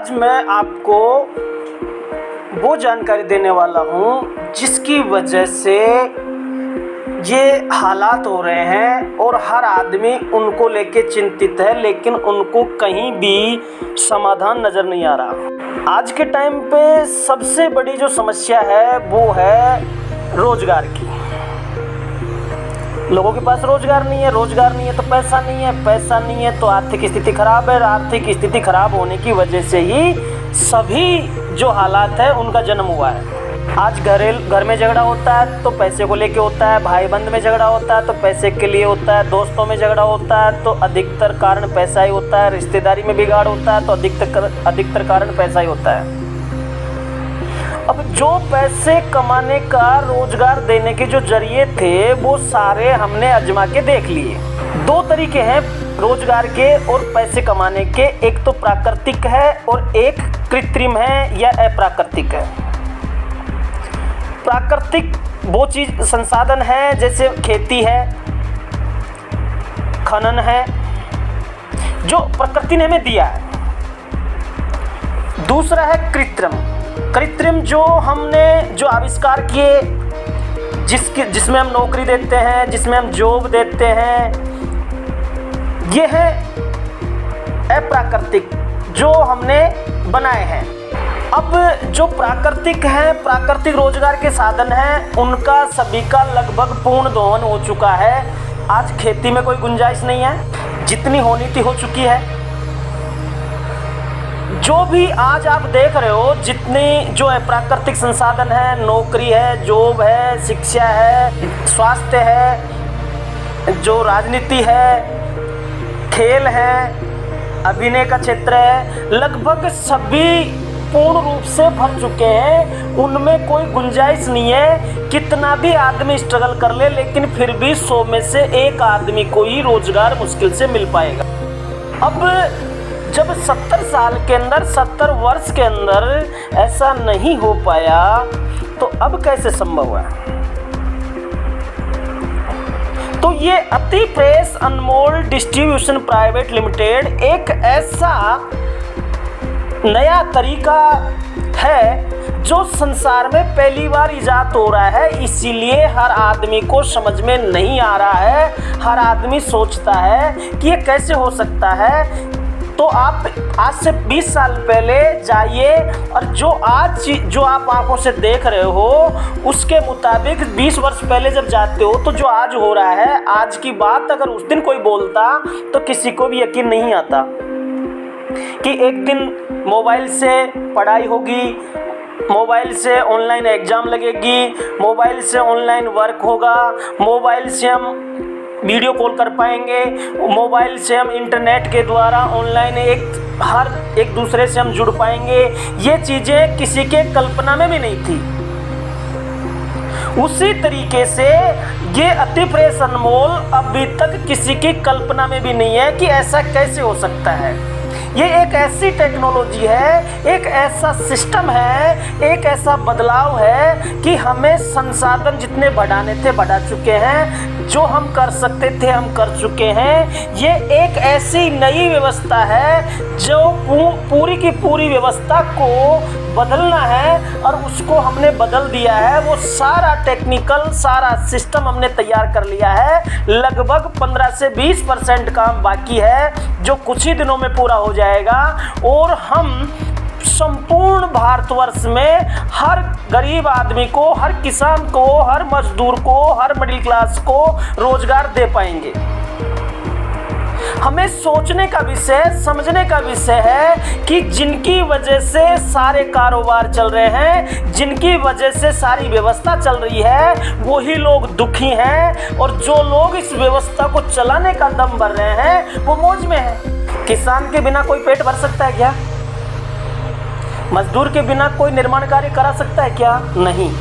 आज मैं आपको वो जानकारी देने वाला हूँ जिसकी वजह से ये हालात हो रहे हैं और हर आदमी उनको लेके चिंतित है, लेकिन उनको कहीं भी समाधान नज़र नहीं आ रहा। आज के टाइम पे सबसे बड़ी जो समस्या है वो है रोज़गार की। लोगों के पास रोज़गार नहीं है तो पैसा नहीं है तो आर्थिक स्थिति खराब है। आर्थिक स्थिति खराब होने की वजह से ही सभी जो हालात है उनका जन्म हुआ है। आज घर में झगड़ा होता है तो पैसे को लेके होता है, भाई बंद में झगड़ा होता है तो पैसे के लिए होता है, दोस्तों में झगड़ा होता है तो अधिकतर कारण पैसा ही होता है, रिश्तेदारी में बिगाड़ होता है तो अधिकतर कारण पैसा ही होता है। अब जो पैसे कमाने का, रोजगार देने के जो जरिए थे वो सारे हमने आजमा के देख लिए। दो तरीके हैं रोजगार के और पैसे कमाने के, एक तो प्राकृतिक है और एक कृत्रिम है या अप्राकृतिक है। प्राकृतिक वो चीज संसाधन है जैसे खेती है, खनन है, जो प्रकृति ने हमें दिया है। दूसरा है कृत्रिम जो हमने जो आविष्कार किए, जिसमें हम नौकरी देते हैं, जिसमें हम जॉब देते हैं, ये है अप्राकृतिक जो हमने बनाए हैं। अब जो प्राकृतिक हैं, प्राकृतिक रोजगार के साधन हैं, उनका सभी का लगभग पूर्ण दोहन हो चुका है। आज खेती में कोई गुंजाइश नहीं है, जितनी होनी थी हो चुकी है। जो भी आज आप देख रहे हो, जितनी जो है प्राकृतिक संसाधन है, नौकरी है, जॉब है, शिक्षा है, स्वास्थ्य है, जो राजनीति है, खेल है, अभिनय का क्षेत्र है, लगभग सभी पूर्ण रूप से भर चुके हैं। उनमें कोई गुंजाइश नहीं है। कितना भी आदमी स्ट्रगल कर ले, लेकिन फिर भी 100 में से 1 आदमी को ही रोजगार मुश्किल से मिल पाएगा। अब जब 70 साल के अंदर, 70 वर्ष के अंदर ऐसा नहीं हो पाया तो अब कैसे संभव है? तो ये अति प्रेस अनमोल डिस्ट्रीब्यूशन प्राइवेट लिमिटेड एक ऐसा नया तरीका है जो संसार में पहली बार इजाद हो रहा है। इसीलिए हर आदमी को समझ में नहीं आ रहा है। हर आदमी सोचता है कि ये कैसे हो सकता है। तो आप आज से 20 साल पहले जाइए और जो आप आंखों से देख रहे हो उसके मुताबिक 20 वर्ष पहले जब जाते हो तो जो आज हो रहा है, आज की बात अगर उस दिन कोई बोलता तो किसी को भी यकीन नहीं आता कि एक दिन मोबाइल से पढ़ाई होगी, मोबाइल से ऑनलाइन एग्ज़ाम लगेगी, मोबाइल से ऑनलाइन वर्क होगा, मोबाइल से हम वीडियो कॉल कर पाएंगे, मोबाइल से हम इंटरनेट के द्वारा ऑनलाइन हर एक दूसरे से हम जुड़ पाएंगे। ये चीज़ें किसी के कल्पना में भी नहीं थी। उसी तरीके से ये अति प्रेस अनमोल अभी तक किसी की कल्पना में भी नहीं है कि ऐसा कैसे हो सकता है। ये एक ऐसी टेक्नोलॉजी है, एक ऐसा सिस्टम है, एक ऐसा बदलाव है कि हमें संसाधन जितने बढ़ाने थे बढ़ा चुके हैं, जो हम कर सकते थे हम कर चुके हैं। ये एक ऐसी नई व्यवस्था है जो पूरी की पूरी व्यवस्था को बदलना है और उसको हमने बदल दिया है। वो सारा टेक्निकल सारा सिस्टम हमने तैयार कर लिया है। लगभग 15 से 20% काम बाकी है जो कुछ ही दिनों में पूरा हो जाएगा और हम संपूर्ण भारतवर्ष में हर गरीब आदमी को, हर किसान को, हर मजदूर को, हर मिडिल क्लास को रोजगार दे पाएंगे। हमें सोचने का विषय, समझने का विषय है कि जिनकी वजह से सारे कारोबार चल रहे हैं, जिनकी वजह से सारी व्यवस्था चल रही है, वही लोग दुखी हैं और जो लोग इस व्यवस्था को चलाने का दम भर रहे हैं वो मौज में है। किसान के बिना कोई पेट भर सकता है क्या? मजदूर के बिना कोई निर्माण कार्य करा सकता है क्या? नहीं।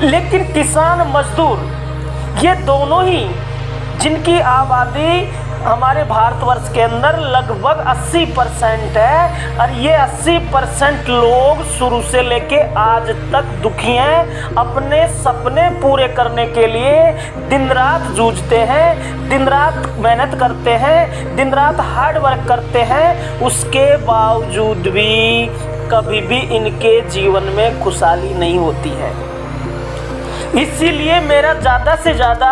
लेकिन किसान, मजदूर ये दोनों ही जिनकी आबादी हमारे भारतवर्ष के अंदर लगभग 80% है और ये 80% लोग शुरू से लेके आज तक दुखी हैं। अपने सपने पूरे करने के लिए दिन रात जूझते हैं, दिन रात मेहनत करते हैं, दिन रात हार्ड वर्क करते हैं, उसके बावजूद भी कभी भी इनके जीवन में खुशहाली नहीं होती है। इसीलिए मेरा ज़्यादा से ज़्यादा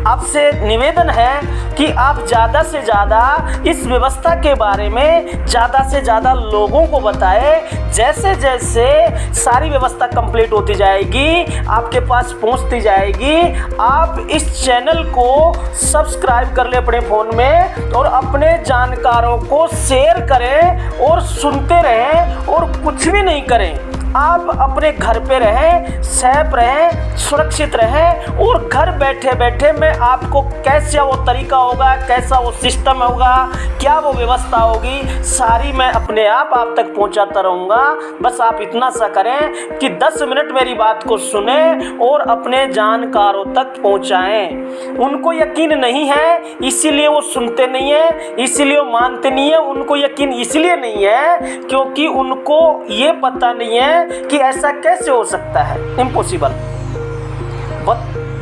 आपसे निवेदन है कि आप ज़्यादा से ज़्यादा इस व्यवस्था के बारे में ज़्यादा से ज़्यादा लोगों को बताएं। जैसे जैसे सारी व्यवस्था कंप्लीट होती जाएगी, आपके पास पहुंचती जाएगी, आप इस चैनल को सब्सक्राइब कर लें अपने फ़ोन में और अपने जानकारों को शेयर करें और सुनते रहें और कुछ भी नहीं करें। आप अपने घर पे रहें, सेफ रहें, सुरक्षित रहें और घर बैठे बैठे मैं आपको कैसा वो तरीका होगा, कैसा वो सिस्टम होगा, क्या वो व्यवस्था होगी, सारी मैं अपने आप तक पहुंचाता रहूँगा। बस आप इतना सा करें कि 10 मिनट मेरी बात को सुने और अपने जानकारों तक पहुंचाएं। उनको यकीन नहीं है इसीलिए वो सुनते नहीं है, इसीलिए वो मानते नहीं है। उनको यकीन इसलिए नहीं है क्योंकि उनको ये पता नहीं है कि ऐसा कैसे हो सकता है, इम्पॉसिबल।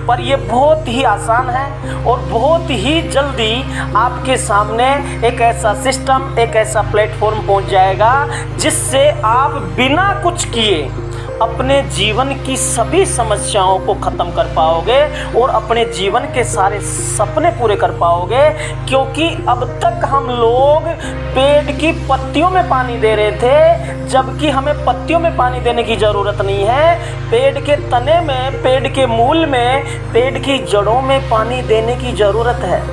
पर ये बहुत ही आसान है और बहुत ही जल्दी आपके सामने एक ऐसा सिस्टम, एक ऐसा प्लेटफॉर्म पहुंच जाएगा जिससे आप बिना कुछ किए अपने जीवन की सभी समस्याओं को ख़त्म कर पाओगे और अपने जीवन के सारे सपने पूरे कर पाओगे। क्योंकि अब तक हम लोग पेड़ की पत्तियों में पानी दे रहे थे, जबकि हमें पत्तियों में पानी देने की ज़रूरत नहीं है। पेड़ के तने में, पेड़ के मूल में, पेड़ की जड़ों में पानी देने की ज़रूरत है।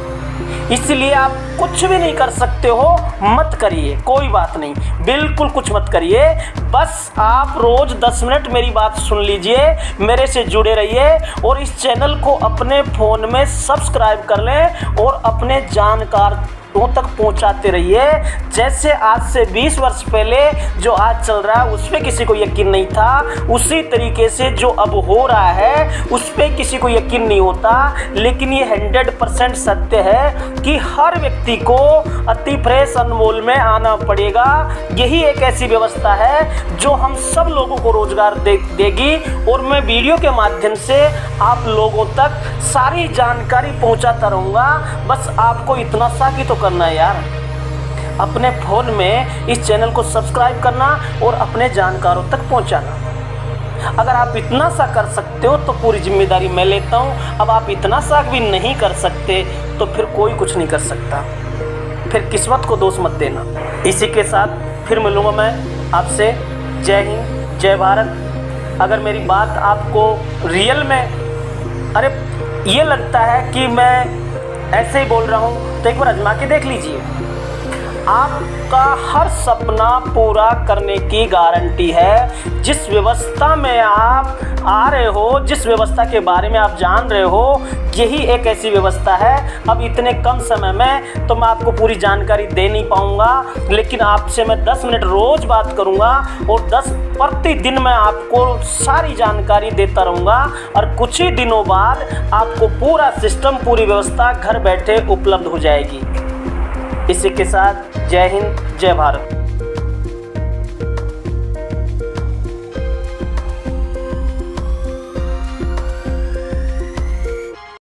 इसलिए आप कुछ भी नहीं कर सकते हो, मत करिए, कोई बात नहीं, बिल्कुल कुछ मत करिए। बस आप रोज़ 10 मिनट मेरी बात सुन लीजिए, मेरे से जुड़े रहिए और इस चैनल को अपने फ़ोन में सब्सक्राइब कर लें और अपने जानकारों तक पहुंचाते रहिए। जैसे आज से 20 वर्ष पहले जो आज चल रहा है उस पर किसी को यकीन नहीं था, उसी तरीके से जो अब हो रहा है उस पर किसी को यकीन नहीं होता। लेकिन ये 100% सत्य है कि हर व्यक्ति को अति फ्रेश अनमोल में आना पड़ेगा। यही एक ऐसी व्यवस्था है जो हम सब लोगों को रोजगार देगी और मैं वीडियो के माध्यम से आप लोगों तक सारी जानकारी पहुंचाता रहूँगा। बस आपको इतना सा कि तो करना है यार, अपने फ़ोन में इस चैनल को सब्सक्राइब करना और अपने जानकारों तक पहुंचाना। अगर आप इतना सा कर सकते हो तो पूरी जिम्मेदारी मैं लेता हूं। अब आप इतना सा भी नहीं कर सकते तो फिर कोई कुछ नहीं कर सकता, फिर किस्मत को दोष मत देना। इसी के साथ फिर मिलूँगा मैं आपसे। जय हिंद, जय भारत। अगर मेरी बात आपको रियल में ये लगता है कि मैं ऐसे ही बोल रहा हूँ तो एक बार आजमा के देख लीजिए। आपका हर सपना पूरा करने की गारंटी है। जिस व्यवस्था में आप आ रहे हो, जिस व्यवस्था के बारे में आप जान रहे हो, यही एक ऐसी व्यवस्था है। अब इतने कम समय में तो मैं आपको पूरी जानकारी दे नहीं पाऊँगा, लेकिन आपसे मैं 10 मिनट रोज़ बात करूँगा और 10 प्रतिदिन मैं आपको सारी जानकारी देता रहूँगा और कुछ ही दिनों बाद आपको पूरा सिस्टम, पूरी व्यवस्था घर बैठे उपलब्ध हो जाएगी। इसी के साथ जय हिंद, जय भारत।